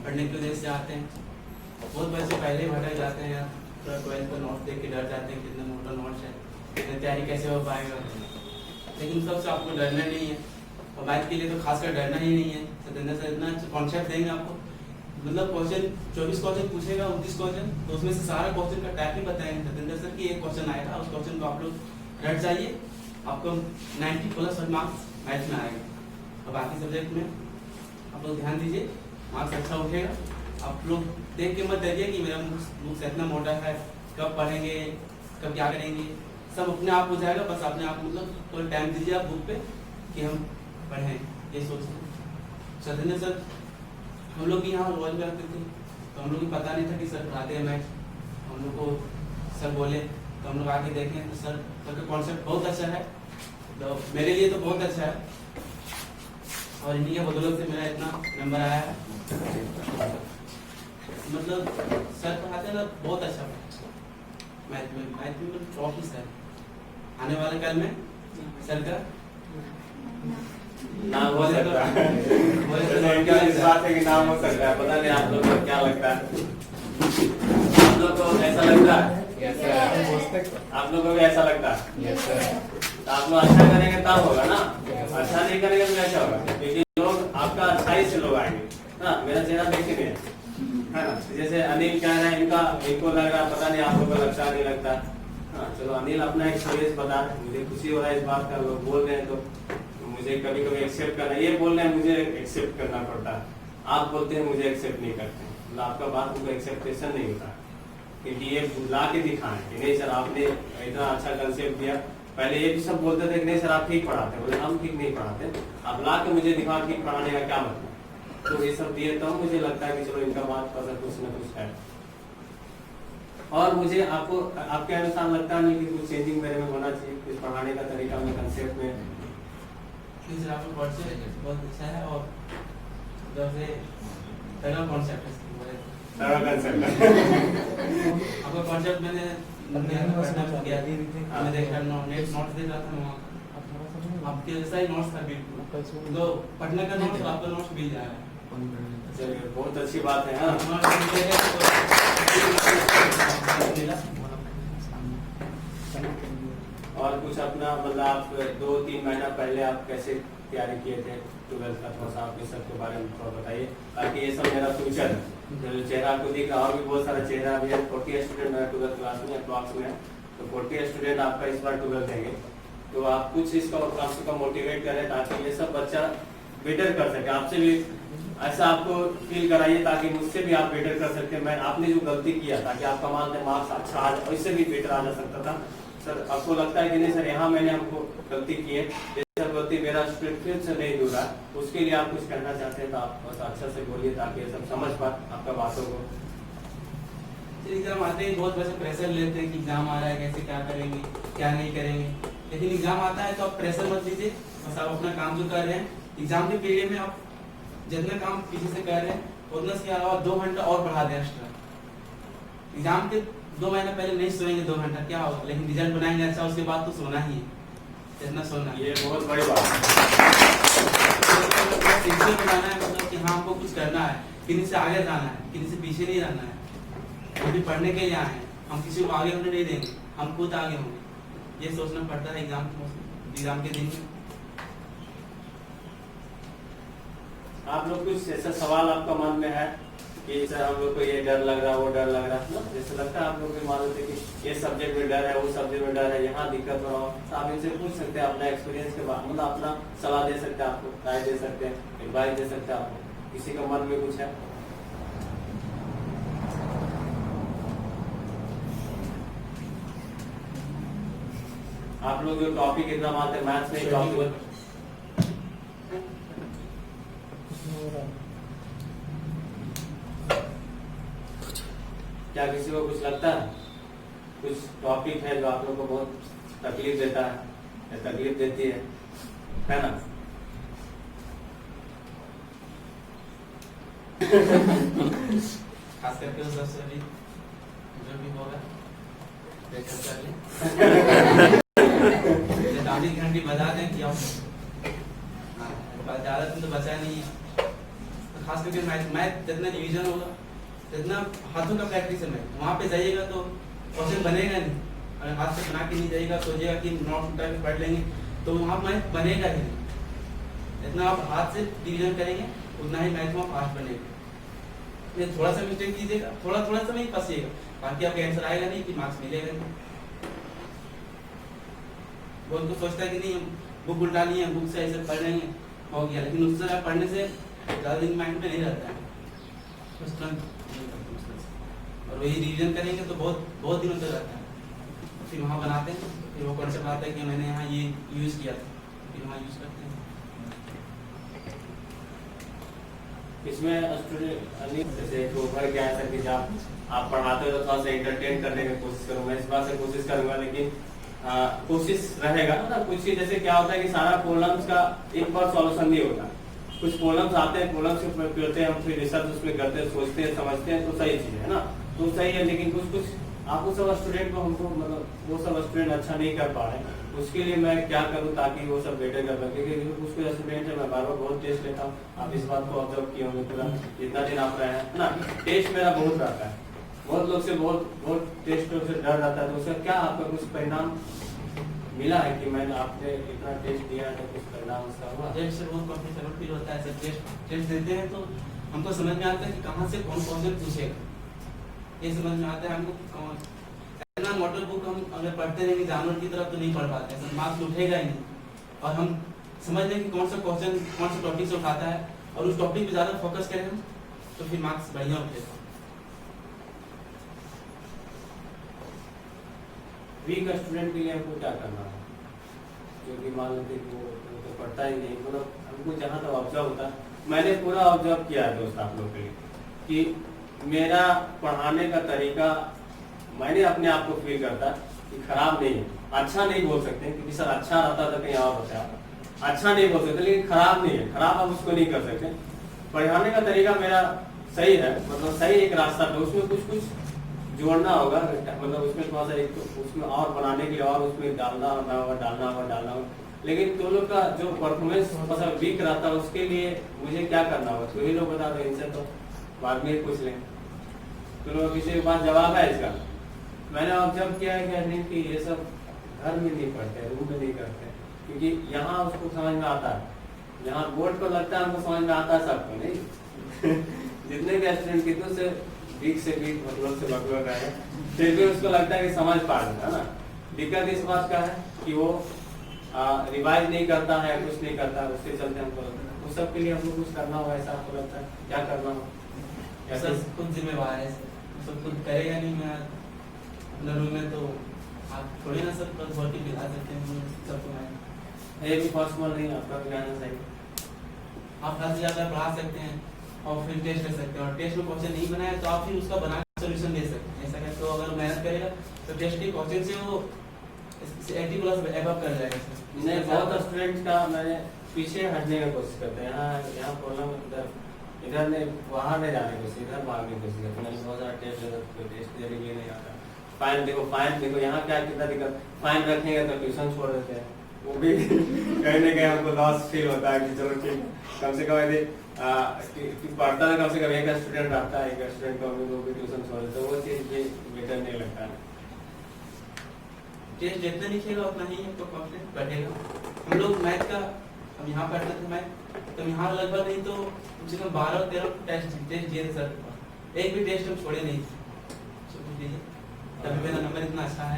पढ़ने के उद्देश्य से आते हैं। बहुत बच्चे पहले ही भटक जाते हैं यार, तो 12th का नोट्स देख के डर जाते हैं कितना मोटा नोट्स है, इतनी तैयारी कैसे हो पाएगा। लेकिन सबसे आपको डरना नहीं है, और मैथ के लिए तो खासकर डरना ही नहीं है। सत्येंद्र सर इतना कॉन्सेप्ट देंगे आपको, मतलब क्वेश्चन 24 क्वेश्चन पूछेगा, 29 क्वेश्चन, तो उसमें से सारा क्वेश्चन का टाइप ही बताएंगे सत्येंद्र सर कि एक क्वेश्चन आएगा, उस क्वेश्चन को आप लोग रट जाइए, आपको 90+ मार्क्स मैथ में आएगा। और बाकी सब्जेक्ट में आप लोग ध्यान दीजिए, मार्क्स अच्छा उठेगा। आप लोग देख के मत डरिए कि मेरा बुक्स इतना मोटा है, कब पढ़ेंगे, कब क्या करेंगे, सब अपने आप हो जाएगा। बस अपने आप मतलब थोड़ा टाइम दीजिए आप बुक पे कि हम पढ़ें, ये सोचते। सत्येंद्र सर हम लोग भी यहाँ रोज में रखते थे, तो हम लोग को पता नहीं था कि सर पढ़ाते हैं मैथ। हम लोग को सर बोले तो हम लोग आके देखें तो सर का कॉन्सेप्ट बहुत अच्छा है, तो मेरे लिए तो बहुत अच्छा है, और इन्हीं के बदौलत से मेरा इतना नंबर आया है। मतलब सर पढ़ाते ना बहुत अच्छा मैथ में टॉप ही सर। आने वाले कल में सर का नाम हो सकता है, इस बात है कि नाम हो सकता है, पता नहीं आप लोगों को क्या लगता है। आप लोग को ऐसा लगता है? आप लोगों को भी ऐसा लगता है? तो आप लोग अच्छा करेंगे तब होगा ना, अच्छा नहीं करेंगे तो कैसा होगा, क्योंकि लोग आपका अच्छाई से लोग आएंगे ना। मेरा चेहरा देखेंगे है ना, जैसे अनिल कह रहे हैं इनको लग रहा है, पता नहीं आप लोगों को लगता नहीं लगता। हाँ चलो, अनिल अपना एक्सपीरियंस बता, मुझे खुशी हो रहा है इस बात का, लोग बोल रहे हैं तो मुझे कभी कभी एक्सेप्ट करना, ये बोल रहे हैं मुझे एक्सेप्ट करना पड़ता है, आप बोलते हैं मुझे एक्सेप्ट नहीं करते, मतलब आपका बात को एक्सेप्टेशन नहीं होता, क्योंकि ये ला के दिखाएं कि नहीं सर आपने इतना अच्छा कंसेप्ट दिया। पहले ये भी सब बोलते थे कि नहीं सर आप ठीक पढ़ाते हैं, बोले हम ठीक नहीं पढ़ाते, आप ला के मुझे दिखा ठीक पढ़ाने का क्या मतलब। तो ये सब दिए तो मुझे लगता है कि चलो इनका बात पर कुछ न कुछ है। और मुझे आपको आपके अनुसार लगता नहीं कि कुछ चेंजिंग मेरे में होना चाहिए, कुछ पढ़ाने का तरीका में, कंसेप्ट में? सर आपका कॉन्सेप्ट बहुत अच्छा है, और जैसे तरह कॉन्सेप्ट है, तरह कंसेप्ट आपका कॉन्सेप्ट मैंने पढ़ना किया, मैं देख रहा नेट नोट्स देख रहा था वहाँ, आपके जैसा ही नोट्स था बिल्कुल, तो पढ़ने का नोट्स आपका नोट्स मिल जाएगा। चलिए बहुत अच्छी बात है। हाँ और कुछ अपना मतलब आप 2-3 महीना पहले आप कैसे तैयारी किए थे 12th का, थोड़ा सा आप इस सब के बारे में थोड़ा बताइए, ताकि ये सब मेरा फ्यूचर है। जो चेहरा आपको दिख रहा, और भी बहुत सारा चेहरा अभी है। 40 स्टूडेंट है 12th क्लास में, अप्रॉक्स में, तो 40 स्टूडेंट आपका इस बार 12th देंगे, तो आप कुछ इसका कम से कम मोटिवेट करें ताकि ये सब बच्चा बेटर कर सके। आपसे भी ऐसा आपको फील कराइए ताकि मुझसे भी आप बेटर कर सकते हैं। मैं आपने जो गलती किया ताकि आपका मान लें मार्क्स अच्छा आ जाए, इससे भी बेटर आ जा सकता था। सर आपको लगता है कि नहीं सर यहाँ मैंने हमको गलती की है, जैसा गलती मेरा स्टूडेंट फिर से नहीं दूर रहा, उसके लिए आप कुछ कहना चाहते हैं तो आप बस अच्छा से बोलिए ताकि ये सब समझ पाए आपका बातों को। एग्जाम आते ही बहुत बच्चे प्रेशर लेते हैं कि एग्जाम आ रहा है, कैसे क्या करेंगे क्या नहीं करेंगे, लेकिन एग्जाम आता है तो आप प्रेशर मत लीजिए, बस आप अपना काम जो कर रहे हैं एग्जाम के पीरियड में आप जितना काम पीछे से कर रहे हैं उतना से अलावा 2 घंटा और बढ़ा दें एक्स्ट्रा। एग्जाम के 2 महीने पहले नहीं सोएंगे 2 घंटा क्या होगा, लेकिन रिजल्ट बनाएंगे अच्छा, उसके बाद तो सोना ही है, जितना सोना है। ये बहुत बड़ी बात है। बनाना है, मतलब कि हाँ हमको कुछ करना है, किसी से आगे जाना है, किसी से पीछे नहीं रहना है। हम भी पढ़ने के लिए आए हैं, हम किसी को आगे होने नहीं देंगे, हम खुद आगे होंगे, ये सोचना पड़ता है एग्जाम के दिन में। आप लोग कुछ ऐसा सवाल आपका मन में है कि सर हम लोग को ये डर लग रहा है, वो डर लग रहा है ना, जैसे लगता है आप लोग भी मान लेते कि ये सब्जेक्ट में डर है, वो सब्जेक्ट में डर है, यहाँ दिक्कत हो रहा हो, तो आप इनसे पूछ सकते हैं अपना एक्सपीरियंस के बाद, मतलब अपना सलाह दे सकते हैं, आपको राय दे सकते हैं, एडवाइस दे सकते हैं। आपको किसी का मन में कुछ है? आप लोग जो टॉपिक एग्जाम आते हैं मैथ्स में टॉपिक क्या किसी को कुछ लगता है कुछ टॉपिक है जो आप लोग को बहुत तकलीफ देता है या तकलीफ देती है ना? खास करके उस सबसे अभी जो भी होगा दादी घंटी बजा दें कि आप ज्यादा दिन तो बचा नहीं है। खास करके मैथ जितना रिवीजन होगा, जितना हाथों का प्रैक्टिस है, मैथ वहाँ पे जाइएगा तो क्वेश्चन बनेगा नहीं। अगर हाथ से बना के नहीं जाइएगा, सोचिएगा कि नोट उठा के पढ़ लेंगे तो वहाँ मैथ बनेगा ही नहीं। जितना आप हाथ से रिवीजन करेंगे उतना ही मैथ में फास्ट बनेगा। ये थोड़ा सा मिस्टेक कीजिएगा, थोड़ा सा में ही फंसिएगा, बाकी आपका आंसर आएगा नहीं कि मार्क्स मिलेगा नहीं। बहुत कुछ सोचता है कि नहीं हम बुक उल्टा लिए, बुक से ऐसे पढ़ लेंगे हो गया, लेकिन उससे आप पढ़ने से ज़्यादा दिन माइंड में नहीं रहता है, बस तुरंत और वही रिवीजन करेंगे तो बहुत दिनों तक रहता है। फिर वहाँ बनाते हैं, फिर वो कॉन्सेप्ट आता है कि मैंने यहाँ ये यूज़ किया था, फिर वहाँ यूज़ करते हैं। इसमें स्टूडेंट जैसे तो भर गया है सर कि आप पढ़ाते हो तो थोड़ा सा एंटरटेन करने की कोशिश करूँ, मैं इस बात से कोशिश करूँगा, लेकिन कोशिश रहेगा ना। कुछ चीज जैसे क्या होता है कि सारा प्रॉब्लम्स का एक बार सॉल्यूशन नहीं होता, कुछ प्रॉब्लम्स आते हैं, प्रॉब्लम्स के ऊपर करते हैं हम, फिर रिसर्च उसमें करते हैं, सोचते हैं, समझते हैं, तो सही चीज है ना, तो सही है। लेकिन कुछ आपको सब स्टूडेंट को हमको मतलब वो सब स्टूडेंट अच्छा नहीं कर पा रहे हैं, उसके लिए मैं क्या करूं ताकि वो सब बेटर कर पाए, क्योंकि कुछ स्टूडेंट है मैं बार बार बहुत टेस्ट लेता हूँ, आप इस बात को ऑब्जर्व किए होंगे पूरा जितना दिन आप रहे हैं ना, टेस्ट मेरा बहुत रहता है, बहुत लोग से बहुत टेस्ट से डर रहता है, तो उसका क्या आपका कुछ परिणाम मिला है कि मैंने आपने इतना टेस्ट दिया है, कुछ परिणाम उसका हुआ? टेस्ट से बहुत कंफर्टेबल फील होता है सर। टेस्ट देते हैं तो हमको समझ में आता है कि कहाँ से कौन क्वेश्चन पूछेगा, ये समझ में आता है हमको। इतना मॉडल बुक हम अगर पढ़ते रहेंगे जानवर की तरफ तो नहीं पढ़ पाते हैं, मार्क्स उठेगा ही नहीं। और हम समझ लें कि कौन सा क्वेश्चन कौन सा टॉपिक से उठाता है और उस टॉपिक पे ज़्यादा फोकस करें हम तो फिर मार्क्स बढ़िया उठेगा। वीक स्टूडेंट के लिए हमको क्या करना है, जो कि मान लेते कि वो तो पढ़ता ही नहीं, मतलब हमको जहाँ तक ऑब्जर्व होता है, मैंने पूरा ऑब्जर्व किया है दोस्त आप लोगों के लिए कि मेरा पढ़ाने का तरीका मैंने अपने आप को फील करता कि खराब नहीं है, अच्छा नहीं बोल सकते क्योंकि सर अच्छा रहता तो कहीं और होता है, अच्छा नहीं बोल सकते लेकिन खराब नहीं है, खराब हम उसको नहीं कर सकते। पढ़ाने का तरीका मेरा सही है, मतलब सही एक रास्ता पे, उसमें कुछ जोड़ना होगा, मतलब उसमें थोड़ा सा एक तो उसमें और बनाने के लिए और उसमें डालना होगा, लेकिन तो लोग का जो परफॉर्मेंस थोड़ा सा वीक रहता है उसके लिए मुझे क्या करना होगा, तो ये लोग बता दो, इनसे तो बाद में पूछ लें, तो लोग किसी के पास जवाब है इसका? मैंने ऑब्जर्व किया है कि नहीं कि ये सब घर में नहीं पढ़ते, रूम में नहीं करते, क्योंकि यहाँ उसको समझ में आता है, यहाँ बोर्ड पर लगता है हमको समझ में आता है, सबको नहीं जितने भी स्टूडेंट कितने से वीक मतलब से बकबक है, फिर भी उसको लगता है कि समझ पा रहा है ना। दिक्कत इस बात का है कि वो रिवाइज नहीं करता है, कुछ नहीं करता, उसके चलते हमको लगता है उस सब के लिए हमको कुछ करना होगा, ऐसा आपको लगता है? क्या करना हो? ऐसा खुद जिम्मेवार है, सब खुद करेगा नहीं, मैं अपने रूम में तो आप थोड़ी ना सब भर के दिला सकते हैं सबको। मैं ये भी पॉसिबल नहीं, आपका भी आना चाहिए, आप हद से ज़्यादा पढ़ा सकते हैं और फिर टेस्ट ले सकते हैं, और टेस्ट में क्वेश्चन नहीं बनाया तो आप फिर उसका बना के सोल्यूशन दे सकते हैं। ऐसा करके तो अगर मेहनत करेगा तो टेस्ट के क्वेश्चन से वो 80+ एबव कर जाएगा। नहीं, बहुत स्टूडेंट्स का मैंने पीछे हटने की कोशिश करते हैं, यहाँ प्रॉब्लम इधर नहीं, वहाँ नहीं जाने की कोशिश, इधर भागने की कोशिश करते हैं। मैंने बहुत सारा टेस्ट देने के लिए नहीं आता, फाइन देखो यहाँ क्या कितना दिक्कत, फाइन रखेंगे तो ट्यूशन छोड़ देते हैं, वो भी कहीं ना कहीं हमको लॉस फील होता है कि चलो ठीक कम से कम यदि पढ़ता है कम से कम एक स्टूडेंट रहता है, एक स्टूडेंट को वो भी ट्यूशन छोड़ देते, वो चीज़ भी बेटर नहीं लगता है। टेस्ट जितना लिखेगा उतना ही आपको कॉन्फिडेंस बढ़ेगा। हम लोग मैथ का हम यहाँ पढ़ते थे मैथ, तो यहाँ लगभग नहीं तो कम से कम 12-13 टेस्ट दिए थे सर, एक भी टेस्ट हम छोड़े नहीं थे, तभी मेरा नंबर इतना अच्छा है।